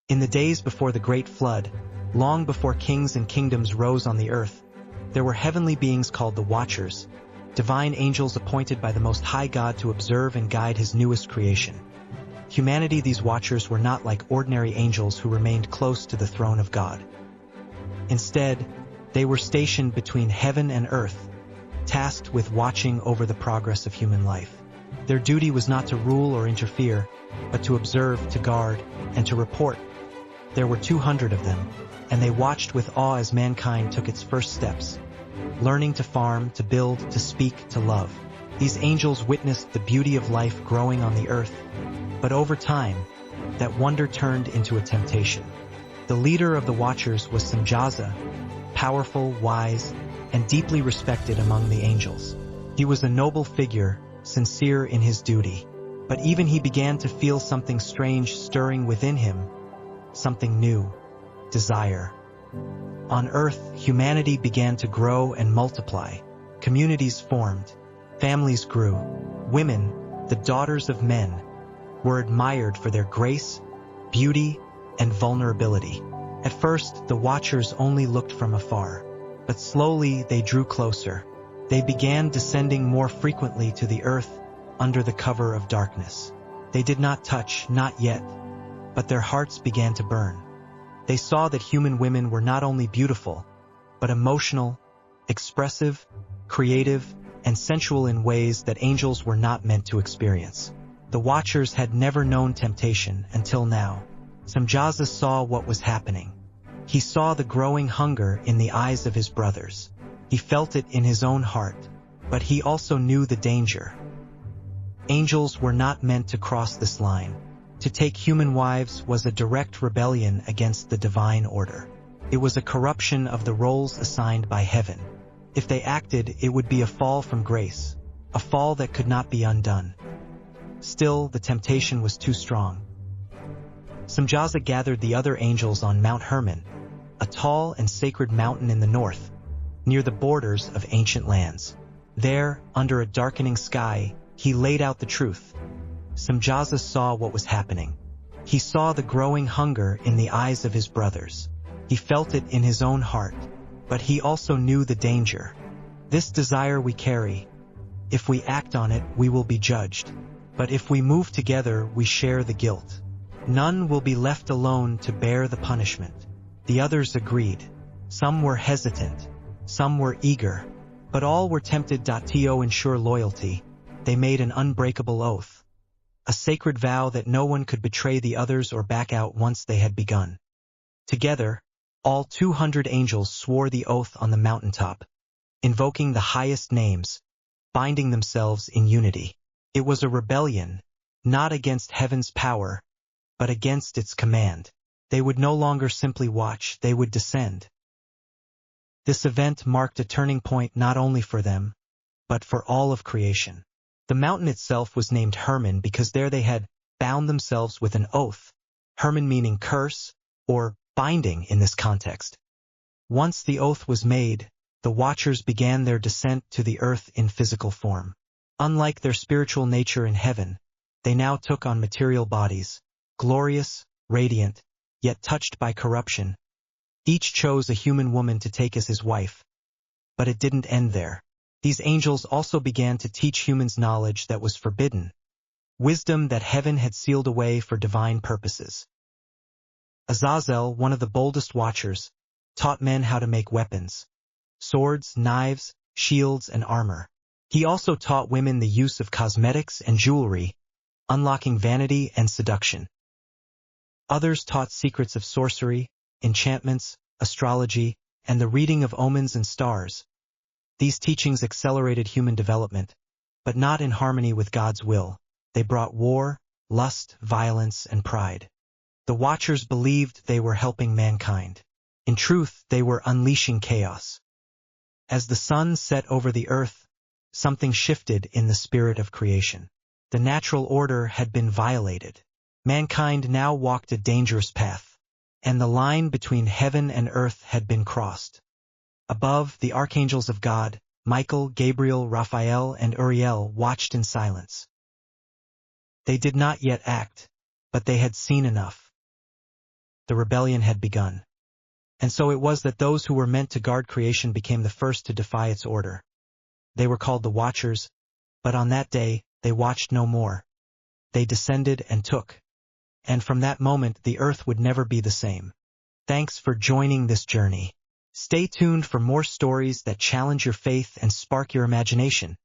In the days before the great flood, long before kings and kingdoms rose on the earth, there were heavenly beings called the Watchers, divine angels appointed by the Most High God to observe and guide his newest creation. Humanity, these Watchers were not like ordinary angels who remained close to the throne of God. Instead, they were stationed between heaven and earth, tasked with watching over the progress of human life. Their duty was not to rule or interfere, but to observe, to guard, and to report. There were 200 of them, and they watched with awe as mankind took its first steps, learning to farm, to build, to speak, to love. These angels witnessed the beauty of life growing on the earth, but over time, that wonder turned into a temptation. The leader of the Watchers was Semjaza, powerful, wise, and deeply respected among the angels. He was a noble figure, sincere in his duty, but even he began to feel something strange stirring within him, something new, desire. On earth, humanity began to grow and multiply. Communities formed, families grew. Women, the daughters of men, were admired for their grace, beauty, and vulnerability. At first, the Watchers only looked from afar, but slowly they drew closer. They began descending more frequently to the earth under the cover of darkness. They did not touch, not yet, but their hearts began to burn. They saw that human women were not only beautiful, but emotional, expressive, creative, and sensual in ways that angels were not meant to experience. The Watchers had never known temptation until now. Semjaza saw what was happening. He saw the growing hunger in the eyes of his brothers. He felt it in his own heart, but he also knew the danger. Angels were not meant to cross this line. To take human wives was a direct rebellion against the divine order. It was a corruption of the roles assigned by heaven. If they acted, it would be a fall from grace, a fall that could not be undone. Still, the temptation was too strong. Semjaza gathered the other angels on Mount Hermon, a tall and sacred mountain in the north, near the borders of ancient lands. There, under a darkening sky, he laid out the truth. Semjaza saw what was happening. He saw the growing hunger in the eyes of his brothers. He felt it in his own heart, but he also knew the danger. This desire we carry, if we act on it, we will be judged. But if we move together, we share the guilt. None will be left alone to bear the punishment. The others agreed. Some were hesitant, some were eager, but all were tempted to ensure loyalty. They made an unbreakable oath, a sacred vow that no one could betray the others or back out once they had begun. Together, all 200 angels swore the oath on the mountaintop, invoking the highest names, binding themselves in unity. It was a rebellion, not against heaven's power, but against its command. They would no longer simply watch, they would descend. This event marked a turning point not only for them, but for all of creation. The mountain itself was named Hermon because there they had bound themselves with an oath, Hermon meaning curse, or binding in this context. Once the oath was made, the Watchers began their descent to the earth in physical form. Unlike their spiritual nature in heaven, they now took on material bodies, glorious, radiant, yet touched by corruption. Each chose a human woman to take as his wife. But it didn't end there. These angels also began to teach humans knowledge that was forbidden, wisdom that heaven had sealed away for divine purposes. Azazel, one of the boldest Watchers, taught men how to make weapons, swords, knives, shields, and armor. He also taught women the use of cosmetics and jewelry, unlocking vanity and seduction. Others taught secrets of sorcery, enchantments, astrology, and the reading of omens and stars. These teachings accelerated human development, but not in harmony with God's will. They brought war, lust, violence, and pride. The Watchers believed they were helping mankind. In truth, they were unleashing chaos. As the sun set over the earth, something shifted in the spirit of creation. The natural order had been violated. Mankind now walked a dangerous path, and the line between heaven and earth had been crossed. Above, the archangels of God, Michael, Gabriel, Raphael, and Uriel, watched in silence. They did not yet act, but they had seen enough. the rebellion had begun. And so it was that those who were meant to guard creation became the first to defy its order. They were called the Watchers, but on that day, they watched no more. They descended and took. And from that moment the earth would never be the same. Thanks for joining this journey. Stay tuned for more stories that challenge your faith and spark your imagination.